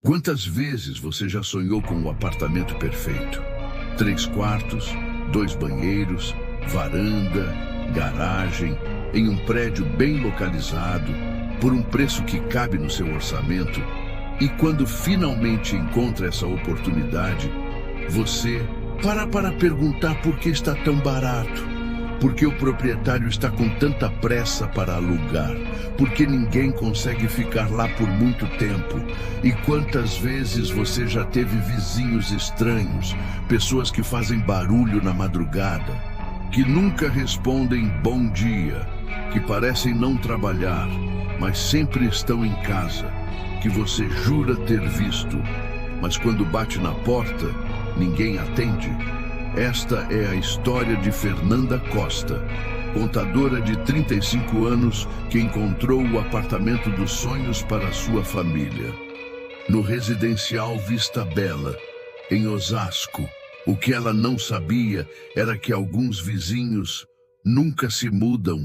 Quantas vezes você já sonhou com o apartamento perfeito? 3 quartos, 2 banheiros, varanda, garagem, em um prédio bem localizado, por um preço que cabe no seu orçamento. E quando finalmente encontra essa oportunidade, você para perguntar por que está tão barato. Porque o proprietário está com tanta pressa para alugar, porque ninguém consegue ficar lá por muito tempo. E quantas vezes você já teve vizinhos estranhos, pessoas que fazem barulho na madrugada, que nunca respondem bom dia, que parecem não trabalhar, mas sempre estão em casa, que você jura ter visto, mas quando bate na porta, ninguém atende? Esta é a história de Fernanda Costa, contadora de 35 anos que encontrou o apartamento dos sonhos para sua família. No residencial Vista Bela, em Osasco, o que ela não sabia era que alguns vizinhos nunca se mudam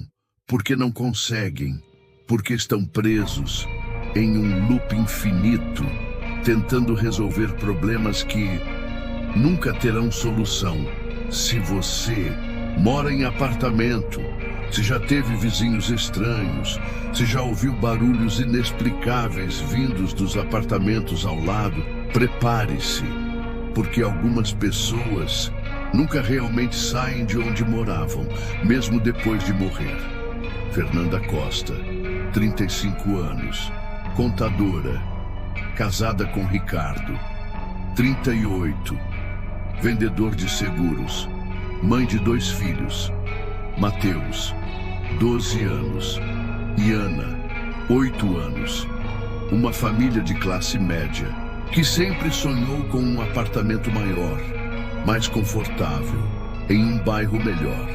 porque não conseguem, porque estão presos em um loop infinito, tentando resolver problemas que nunca terão solução. Se você mora em apartamento, se já teve vizinhos estranhos, se já ouviu barulhos inexplicáveis vindos dos apartamentos ao lado, prepare-se, porque algumas pessoas nunca realmente saem de onde moravam, mesmo depois de morrer. Fernanda Costa, 35 anos, contadora, casada com Ricardo, 38, vendedor de seguros, mãe de 2 filhos, Mateus, 12 anos, e Ana, 8 anos, uma família de classe média, que sempre sonhou com um apartamento maior, mais confortável, em um bairro melhor.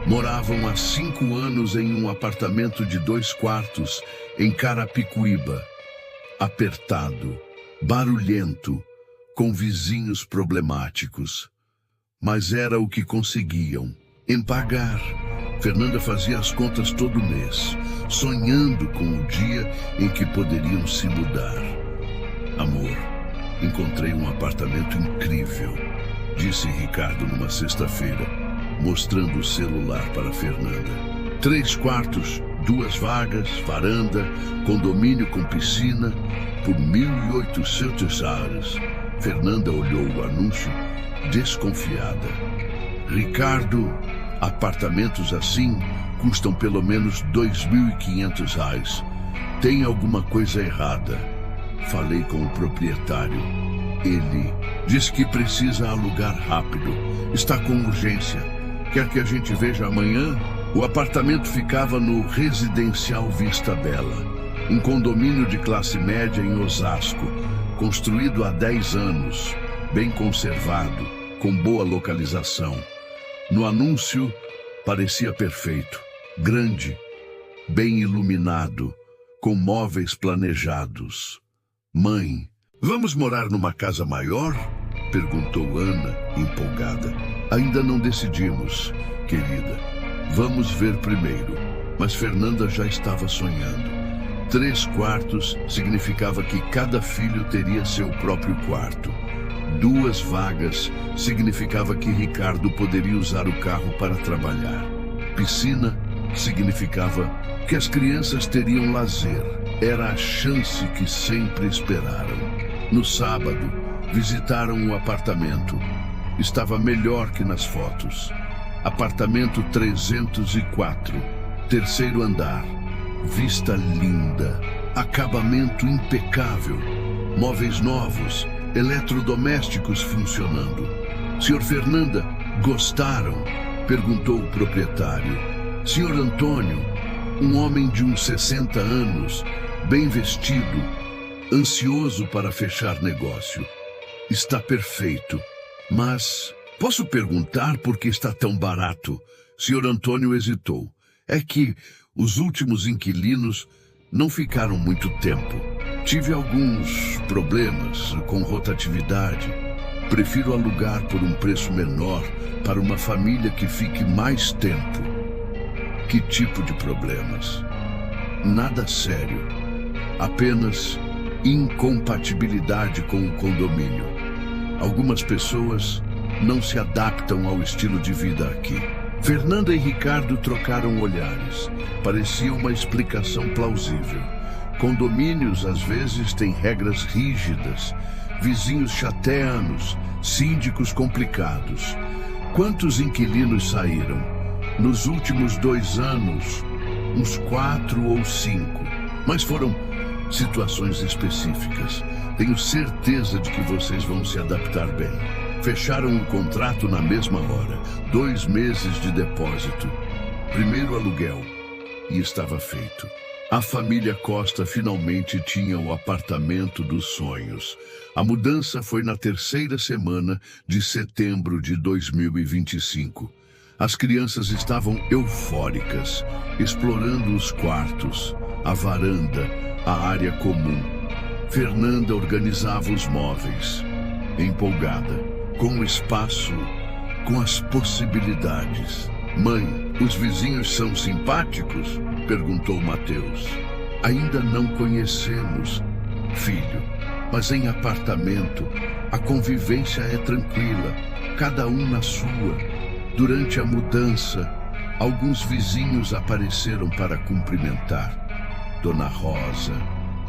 Moravam há 5 anos em um apartamento de 2 quartos, em Carapicuíba, apertado, barulhento, com vizinhos problemáticos. Mas era o que conseguiam, em pagar. Fernanda fazia as contas todo mês, sonhando com o dia em que poderiam se mudar. Amor, encontrei um apartamento incrível, disse Ricardo numa sexta-feira, mostrando o celular para Fernanda. 3 quartos, 2 vagas, varanda, condomínio com piscina, por $1.800. Fernanda olhou o anúncio, desconfiada. Ricardo, apartamentos assim custam pelo menos R$2.500. Tem alguma coisa errada. Falei com o proprietário. Ele diz que precisa alugar rápido. Está com urgência. Quer que a gente veja amanhã? O apartamento ficava no Residencial Vista Bela, um condomínio de classe média em Osasco, construído há 10 anos, bem conservado, com boa localização. No anúncio, parecia perfeito, grande, bem iluminado, com móveis planejados. Mãe, vamos morar numa casa maior? Perguntou Ana, empolgada. Ainda não decidimos, querida. Vamos ver primeiro. Mas Fernanda já estava sonhando. 3 quartos significava que cada filho teria seu próprio quarto. 2 vagas significava que Ricardo poderia usar o carro para trabalhar. Piscina significava que as crianças teriam lazer. Era a chance que sempre esperaram. No sábado, visitaram o apartamento. Estava melhor que nas fotos. Apartamento 304, 3º andar. Vista linda, acabamento impecável, móveis novos, eletrodomésticos funcionando. Senhor Fernanda, gostaram? Perguntou o proprietário. Senhor Antônio, um homem de uns 60 anos, bem vestido, ansioso para fechar negócio. Está perfeito, mas posso perguntar por que está tão barato? Senhor Antônio hesitou. É que os últimos inquilinos não ficaram muito tempo. Tive alguns problemas com rotatividade. Prefiro alugar por um preço menor para uma família que fique mais tempo. Que tipo de problemas? Nada sério. Apenas incompatibilidade com o condomínio. Algumas pessoas não se adaptam ao estilo de vida aqui. Fernanda e Ricardo trocaram olhares. Parecia uma explicação plausível. Condomínios às vezes têm regras rígidas, vizinhos chateanos, síndicos complicados. Quantos inquilinos saíram? Nos últimos 2 anos, uns 4 ou 5. Mas foram situações específicas. Tenho certeza de que vocês vão se adaptar bem. Fecharam o contrato na mesma hora. 2 meses de depósito. Primeiro aluguel. E estava feito. A família Costa finalmente tinha o apartamento dos sonhos. A mudança foi na 3ª semana de setembro de 2025. As crianças estavam eufóricas, explorando os quartos, a varanda, a área comum. Fernanda organizava os móveis, empolgada, com o espaço, com as possibilidades. Mãe, os vizinhos são simpáticos? Perguntou Mateus. Ainda não conhecemos, filho, mas em apartamento a convivência é tranquila, cada um na sua. Durante a mudança, alguns vizinhos apareceram para cumprimentar. Dona Rosa,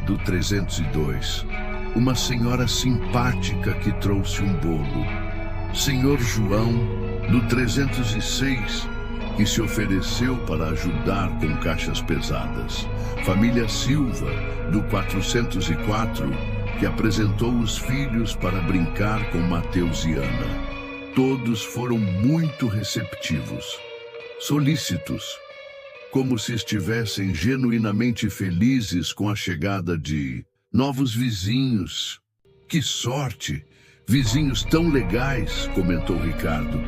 do 302, uma senhora simpática que trouxe um bolo. Senhor João, do 306, que se ofereceu para ajudar com caixas pesadas. Família Silva, do 404, que apresentou os filhos para brincar com Mateus e Ana. Todos foram muito receptivos, solícitos, como se estivessem genuinamente felizes com a chegada de novos vizinhos. Que sorte! Vizinhos tão legais, comentou Ricardo.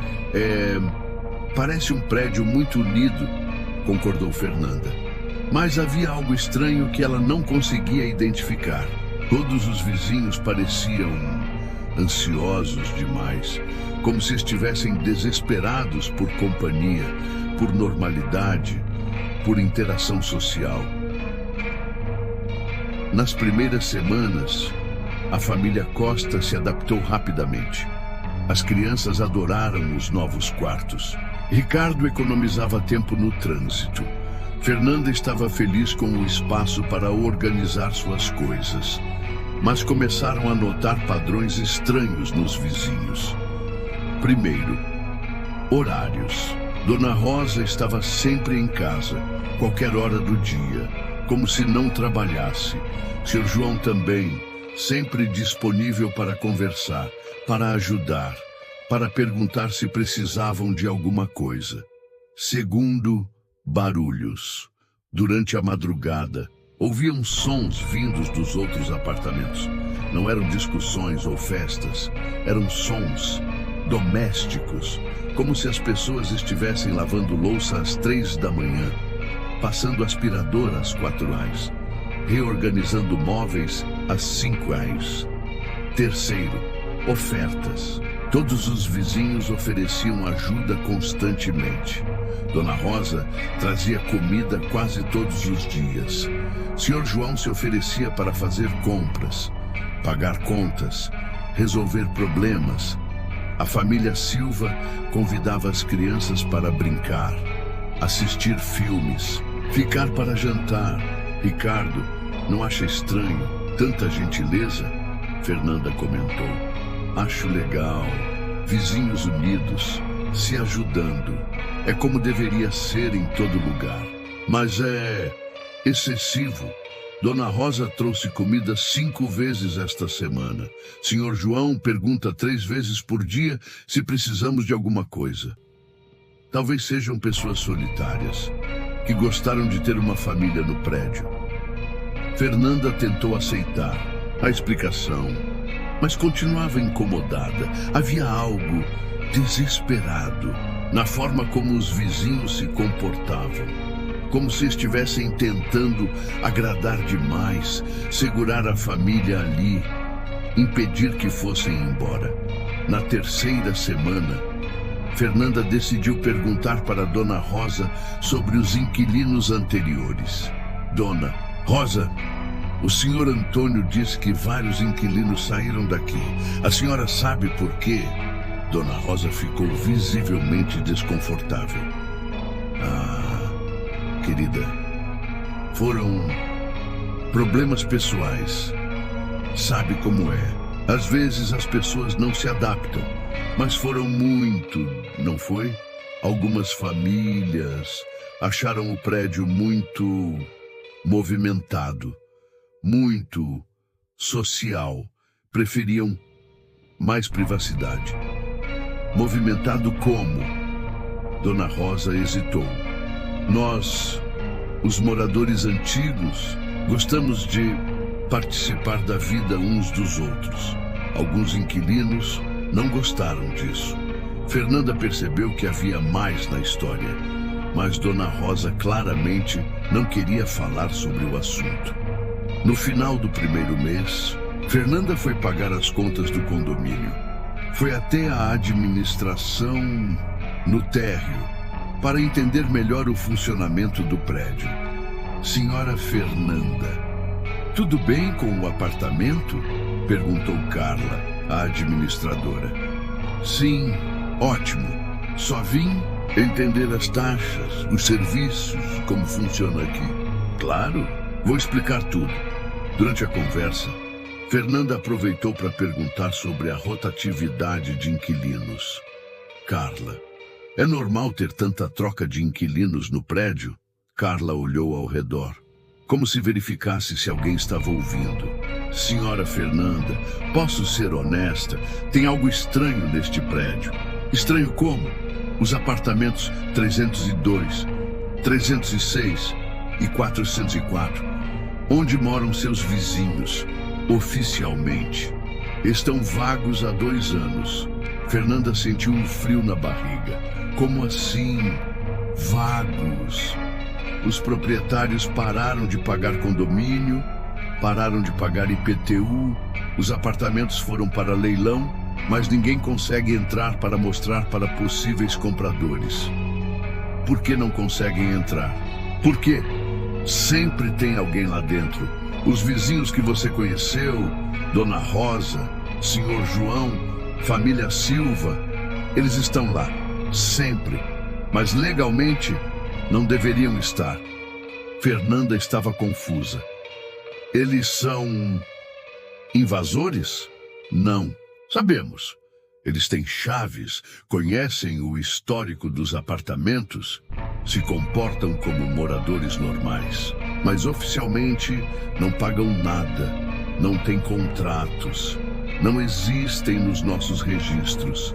Parece um prédio muito unido, concordou Fernanda. Mas havia algo estranho que ela não conseguia identificar. Todos os vizinhos pareciam ansiosos demais, como se estivessem desesperados por companhia, por normalidade, por interação social. Nas primeiras semanas, a família Costa se adaptou rapidamente. As crianças adoraram os novos quartos. Ricardo economizava tempo no trânsito. Fernanda estava feliz com o espaço para organizar suas coisas. Mas começaram a notar padrões estranhos nos vizinhos. Primeiro, horários. Dona Rosa estava sempre em casa, qualquer hora do dia, como se não trabalhasse. Seu João também, sempre disponível para conversar, para ajudar, para perguntar se precisavam de alguma coisa. Segundo, barulhos. Durante a madrugada, ouviam sons vindos dos outros apartamentos. Não eram discussões ou festas, eram sons domésticos, como se as pessoas estivessem lavando louça às 3 da manhã, passando aspirador às 4 horas, reorganizando móveis às 5 horas. Terceiro, ofertas. Todos os vizinhos ofereciam ajuda constantemente. Dona Rosa trazia comida quase todos os dias. Senhor João se oferecia para fazer compras, pagar contas, resolver problemas. A família Silva convidava as crianças para brincar, assistir filmes, ficar para jantar. Ricardo, não acha estranho tanta gentileza? Fernanda comentou. Acho legal. Vizinhos unidos, se ajudando. É como deveria ser em todo lugar. Mas é excessivo. Dona Rosa trouxe comida 5 vezes esta semana. Senhor João pergunta 3 vezes por dia se precisamos de alguma coisa. Talvez sejam pessoas solitárias, que gostaram de ter uma família no prédio. Fernanda tentou aceitar a explicação, mas continuava incomodada. Havia algo desesperado na forma como os vizinhos se comportavam. Como se estivessem tentando agradar demais, segurar a família ali, impedir que fossem embora. Na 3ª semana, Fernanda decidiu perguntar para Dona Rosa sobre os inquilinos anteriores. Dona Rosa, O senhor Antônio disse que vários inquilinos saíram daqui. A senhora sabe por quê? Dona Rosa ficou visivelmente desconfortável. Ah, querida, foram problemas pessoais. Sabe como é? Às vezes as pessoas não se adaptam, mas foram muito, não foi? Algumas famílias acharam o prédio muito movimentado, muito social. Preferiam mais privacidade. Movimentado como? Dona Rosa hesitou. Nós, os moradores antigos, gostamos de participar da vida uns dos outros. Alguns inquilinos não gostaram disso. Fernanda percebeu que havia mais na história, mas Dona Rosa claramente não queria falar sobre o assunto. No final do primeiro mês, Fernanda foi pagar as contas do condomínio. Foi até a administração no térreo para entender melhor o funcionamento do prédio. Senhora Fernanda, tudo bem com o apartamento? Perguntou Carla, a administradora. Sim, ótimo. Só vim entender as taxas, os serviços, como funciona aqui. Claro, vou explicar tudo. Durante a conversa, Fernanda aproveitou para perguntar sobre a rotatividade de inquilinos. Carla, é normal ter tanta troca de inquilinos no prédio? Carla olhou ao redor, como se verificasse se alguém estava ouvindo. Senhora Fernanda, posso ser honesta? Tem algo estranho neste prédio. Estranho como? Os apartamentos 302, 306 e 404, onde moram seus vizinhos, oficialmente, estão vagos há 2 anos. Fernanda sentiu um frio na barriga. Como assim? Vagos? Os proprietários pararam de pagar condomínio, pararam de pagar IPTU, os apartamentos foram para leilão, mas ninguém consegue entrar para mostrar para possíveis compradores. Por que não conseguem entrar? Por quê? Sempre tem alguém lá dentro. Os vizinhos que você conheceu, Dona Rosa, Senhor João, família Silva, eles estão lá, sempre. Mas legalmente não deveriam estar. Fernanda estava confusa. Eles são invasores? Não. Sabemos. Eles têm chaves, conhecem o histórico dos apartamentos, se comportam como moradores normais. Mas oficialmente não pagam nada, não têm contratos, não existem nos nossos registros.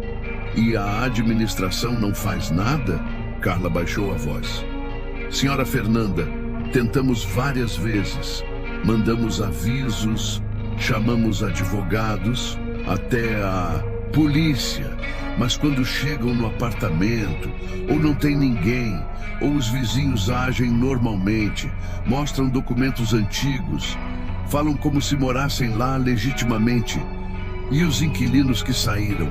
E a administração não faz nada? Carla baixou a voz. Senhora Fernanda, tentamos várias vezes. Mandamos avisos, chamamos advogados, até a polícia. Mas quando chegam no apartamento, ou não tem ninguém, ou os vizinhos agem normalmente, mostram documentos antigos, falam como se morassem lá legitimamente. E os inquilinos que saíram,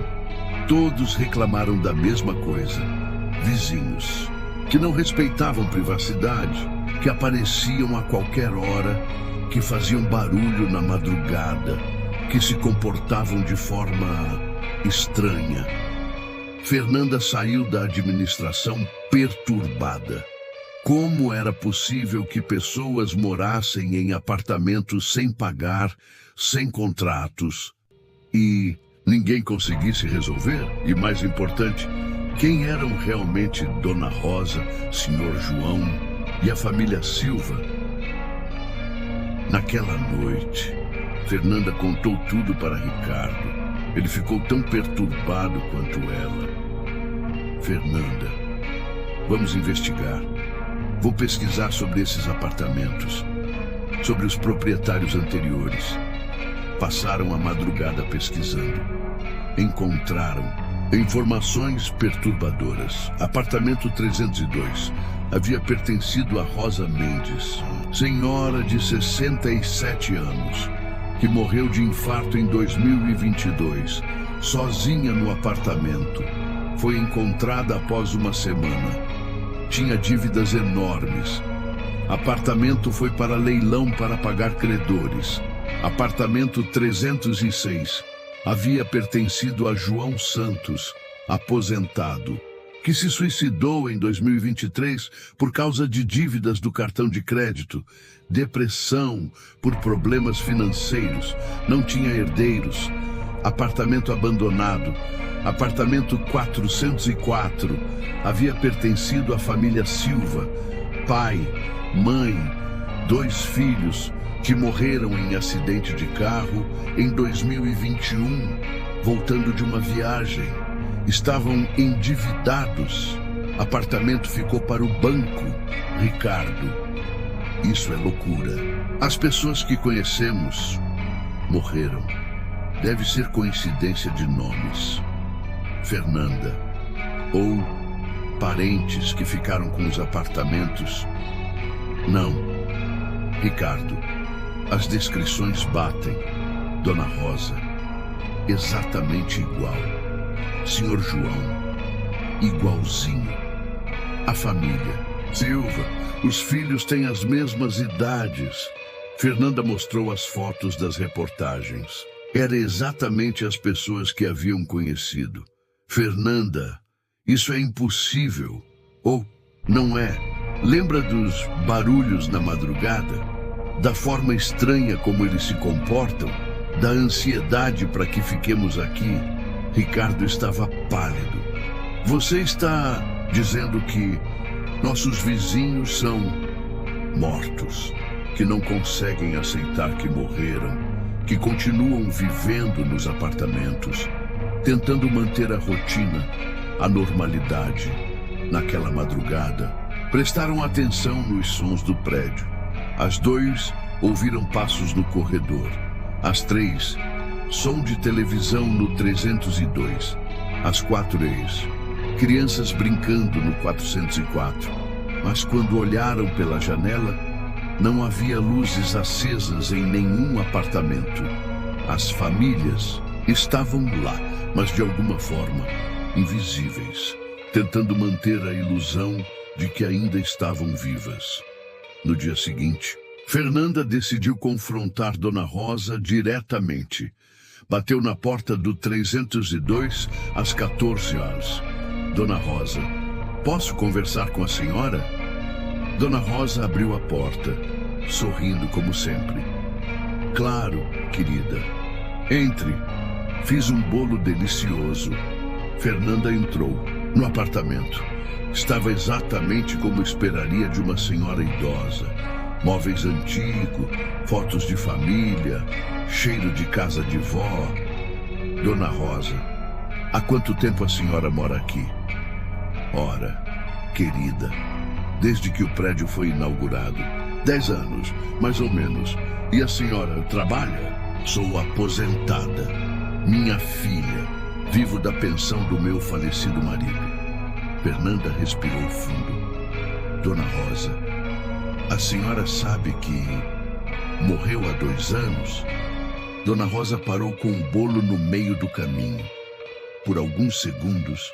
todos reclamaram da mesma coisa. Vizinhos que não respeitavam privacidade, que apareciam a qualquer hora, que faziam barulho na madrugada, que se comportavam de forma estranha. Fernanda saiu da administração perturbada. Como era possível que pessoas morassem em apartamentos sem pagar, sem contratos, e ninguém conseguisse resolver? E mais importante, quem eram realmente Dona Rosa, Senhor João e a família Silva? Naquela noite, Fernanda contou tudo para Ricardo. Ele ficou tão perturbado quanto ela. Fernanda, vamos investigar. Vou pesquisar sobre esses apartamentos, sobre os proprietários anteriores. Passaram a madrugada pesquisando. Encontraram informações perturbadoras. Apartamento 302 havia pertencido a Rosa Mendes, senhora de 67 anos, que morreu de infarto em 2022, sozinha no apartamento. Foi encontrada após uma semana. Tinha dívidas enormes. Apartamento foi para leilão para pagar credores. Apartamento 306 havia pertencido a João Santos, aposentado, que se suicidou em 2023 por causa de dívidas do cartão de crédito, depressão por problemas financeiros, não tinha herdeiros. Apartamento abandonado. Apartamento 404 havia pertencido à família Silva, pai, mãe, 2 filhos que morreram em acidente de carro em 2021, voltando de uma viagem. Estavam endividados. Apartamento ficou para o banco. Ricardo. Isso é loucura. As pessoas que conhecemos morreram. Deve ser coincidência de nomes. Fernanda. Ou parentes que ficaram com os apartamentos. Não. Ricardo. As descrições batem. Dona Rosa. Exatamente igual. Senhor João. Igualzinho. A família. Silva. Os filhos têm as mesmas idades. Fernanda mostrou as fotos das reportagens. Eram exatamente as pessoas que haviam conhecido. Fernanda, isso é impossível. Ou não é? Lembra dos barulhos na madrugada? Da forma estranha como eles se comportam? Da ansiedade para que fiquemos aqui? Ricardo estava pálido. Você está dizendo que nossos vizinhos são mortos, que não conseguem aceitar que morreram, que continuam vivendo nos apartamentos, tentando manter a rotina, a normalidade. Naquela madrugada, prestaram atenção nos sons do prédio. As 2 ouviram passos no corredor. As 3, som de televisão no 302. As 4, crianças brincando no 404. Mas quando olharam pela janela, não havia luzes acesas em nenhum apartamento. As famílias estavam lá, mas de alguma forma invisíveis, tentando manter a ilusão de que ainda estavam vivas. No dia seguinte, Fernanda decidiu confrontar Dona Rosa diretamente. Bateu na porta do 302 às 14 horas. Dona Rosa, posso conversar com a senhora? Dona Rosa abriu a porta, sorrindo como sempre. Claro, querida. Entre. Fiz um bolo delicioso. Fernanda entrou no apartamento. Estava exatamente como esperaria de uma senhora idosa. Móveis antigos, fotos de família, cheiro de casa de vó. Dona Rosa, há quanto tempo a senhora mora aqui? Ora, querida, desde que o prédio foi inaugurado. 10 anos, mais ou menos. E a senhora trabalha? Sou aposentada. Minha filha. Vivo da pensão do meu falecido marido. Fernanda respirou fundo. Dona Rosa, a senhora sabe que morreu há 2 anos? Dona Rosa parou com o bolo no meio do caminho. Por alguns segundos,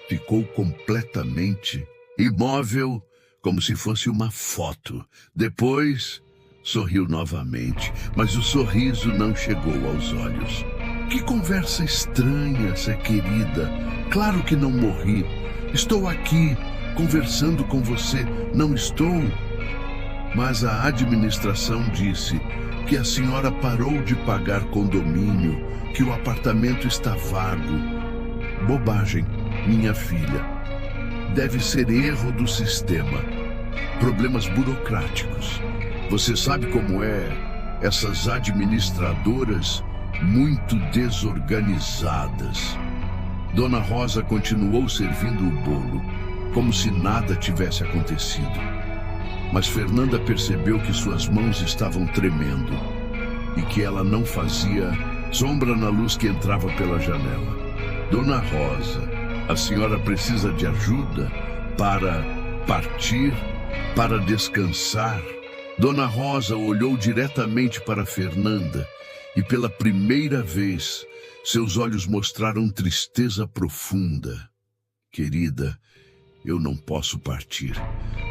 ficou completamente imóvel, como se fosse uma foto. Depois, sorriu novamente, mas o sorriso não chegou aos olhos. Que conversa estranha, essa querida. Claro que não morri. Estou aqui, conversando com você. Não estou? Mas a administração disse que a senhora parou de pagar condomínio, que o apartamento está vago. Bobagem, minha filha. Deve ser erro do sistema. Problemas burocráticos. Você sabe como é essas administradoras muito desorganizadas. Dona Rosa continuou servindo o bolo, como se nada tivesse acontecido. Mas Fernanda percebeu que suas mãos estavam tremendo e que ela não fazia sombra na luz que entrava pela janela. Dona Rosa, a senhora precisa de ajuda para partir, para descansar? Dona Rosa olhou diretamente para Fernanda e pela primeira vez seus olhos mostraram tristeza profunda. Querida, Eu não posso partir.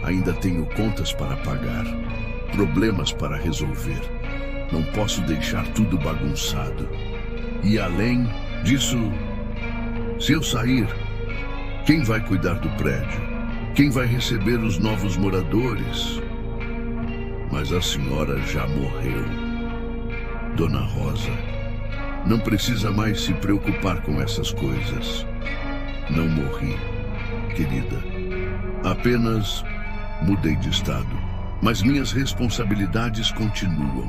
Ainda tenho contas para pagar, problemas para resolver. Não posso deixar tudo bagunçado. E além disso, se eu sair, quem vai cuidar do prédio? Quem vai receber os novos moradores? Mas a senhora já morreu. Dona Rosa, não precisa mais se preocupar com essas coisas. Não morri, querida. Apenas mudei de estado. Mas minhas responsabilidades continuam.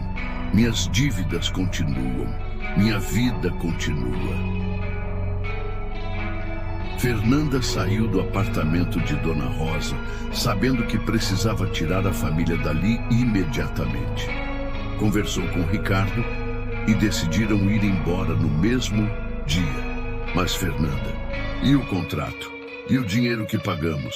Minhas dívidas continuam. Minha vida continua. Fernanda saiu do apartamento de Dona Rosa, sabendo que precisava tirar a família dali imediatamente. Conversou com Ricardo e decidiram ir embora no mesmo dia. Mas Fernanda, e o contrato? E o dinheiro que pagamos?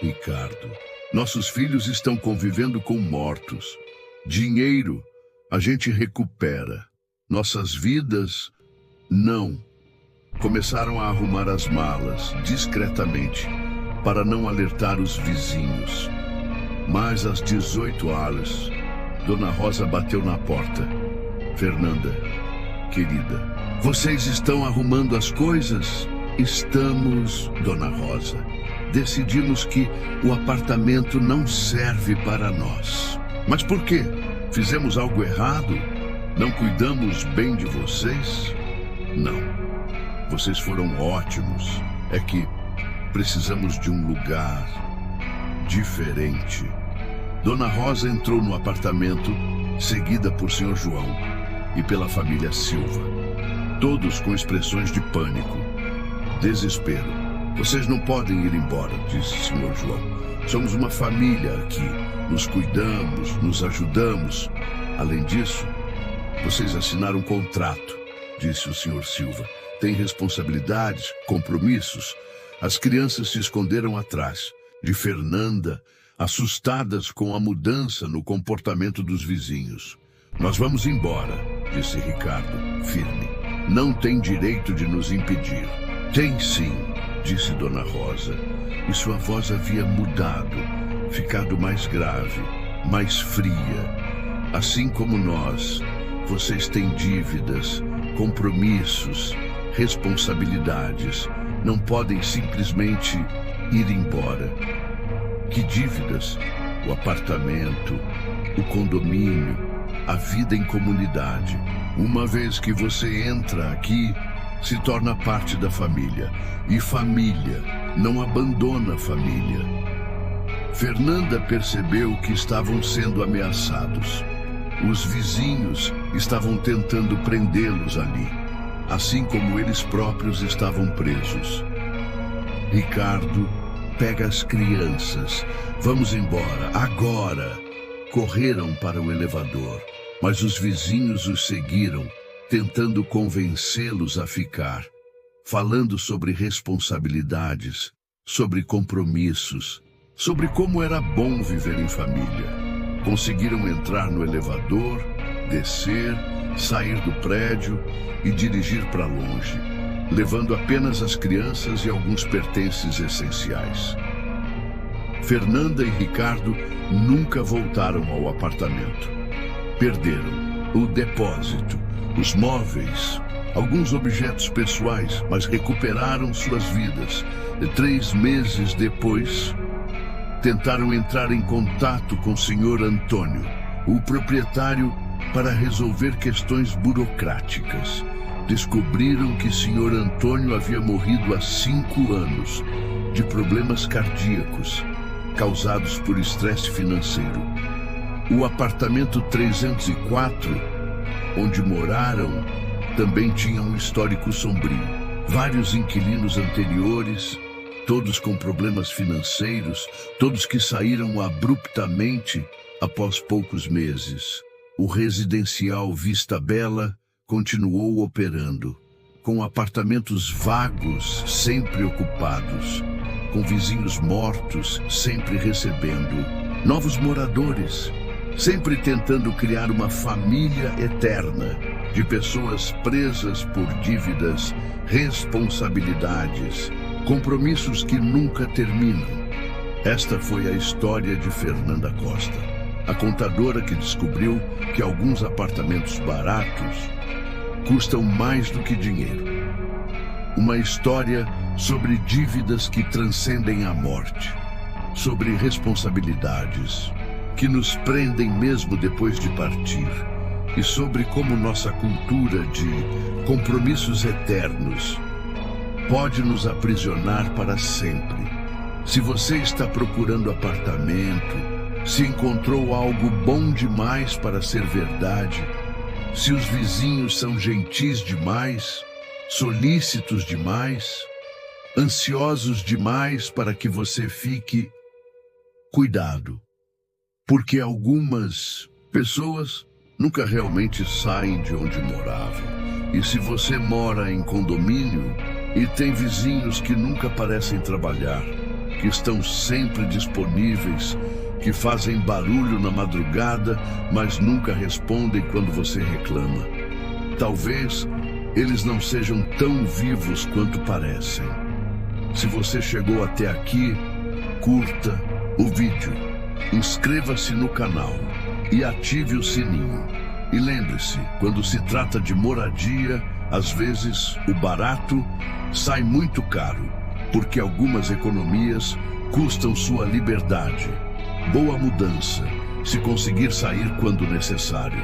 Ricardo, nossos filhos estão convivendo com mortos. Dinheiro a gente recupera. Nossas vidas, não. Começaram a arrumar as malas, discretamente, para não alertar os vizinhos. Mas às 18 horas, Dona Rosa bateu na porta. Fernanda, querida, vocês estão arrumando as coisas? Estamos, Dona Rosa. Decidimos que o apartamento não serve para nós. Mas por quê? Fizemos algo errado? Não cuidamos bem de vocês? Não. Vocês foram ótimos. É que precisamos de um lugar diferente. Dona Rosa entrou no apartamento, seguida por Sr. João e pela família Silva. Todos com expressões de pânico, desespero. Vocês não podem ir embora, disse Sr. João. Somos uma família aqui. Nos cuidamos, nos ajudamos. Além disso, vocês assinaram um contrato, disse o Sr. Silva. Tem responsabilidades, compromissos. As crianças se esconderam atrás de Fernanda, assustadas com a mudança no comportamento dos vizinhos. Nós vamos embora, disse Ricardo, firme. Não tem direito de nos impedir. Tem sim, disse Dona Rosa, e sua voz havia mudado, ficado mais grave, mais fria. Assim como nós, vocês têm dívidas, compromissos, responsabilidades. Não podem simplesmente ir embora. Que dívidas? O apartamento, o condomínio, a vida em comunidade. Uma vez que você entra aqui, se torna parte da família. E família não abandona a família. Fernanda percebeu que estavam sendo ameaçados. Os vizinhos estavam tentando prendê-los ali, assim como eles próprios estavam presos. Ricardo, pega as crianças. Vamos embora, agora. Correram para o elevador, mas os vizinhos os seguiram, tentando convencê-los a ficar, falando sobre responsabilidades, sobre compromissos, sobre como era bom viver em família. Conseguiram entrar no elevador, descer, sair do prédio e dirigir para longe, levando apenas as crianças e alguns pertences essenciais. Fernanda e Ricardo nunca voltaram ao apartamento. Perderam o depósito, os móveis, alguns objetos pessoais, mas recuperaram suas vidas. E 3 meses depois, tentaram entrar em contato com o Sr. Antônio, o proprietário, para resolver questões burocráticas. Descobriram que Sr. Antônio havia morrido há 5 anos de problemas cardíacos causados por estresse financeiro. O apartamento 304, onde moraram, também tinha um histórico sombrio. Vários inquilinos anteriores, todos com problemas financeiros, todos que saíram abruptamente após poucos meses. O residencial Vista Bela continuou operando, com apartamentos vagos sempre ocupados, com vizinhos mortos sempre recebendo, novos moradores, sempre tentando criar uma família eterna de pessoas presas por dívidas, responsabilidades Compromissos que nunca terminam. Esta foi a história de Fernanda Costa, a contadora que descobriu que alguns apartamentos baratos custam mais do que dinheiro. Uma história sobre dívidas que transcendem a morte, sobre responsabilidades que nos prendem mesmo depois de partir, e sobre como nossa cultura de compromissos eternos pode nos aprisionar para sempre. Se você está procurando apartamento, se encontrou algo bom demais para ser verdade, se os vizinhos são gentis demais, solícitos demais, ansiosos demais para que você fique, cuidado, porque algumas pessoas nunca realmente saem de onde moravam. E se você mora em condomínio e tem vizinhos que nunca parecem trabalhar, que estão sempre disponíveis, que fazem barulho na madrugada, mas nunca respondem quando você reclama, talvez eles não sejam tão vivos quanto parecem. Se você chegou até aqui, curta o vídeo, inscreva-se no canal e ative o sininho. E lembre-se, quando se trata de moradia, às vezes o barato sai muito caro, porque algumas economias custam sua liberdade. Boa mudança, se conseguir sair quando necessário.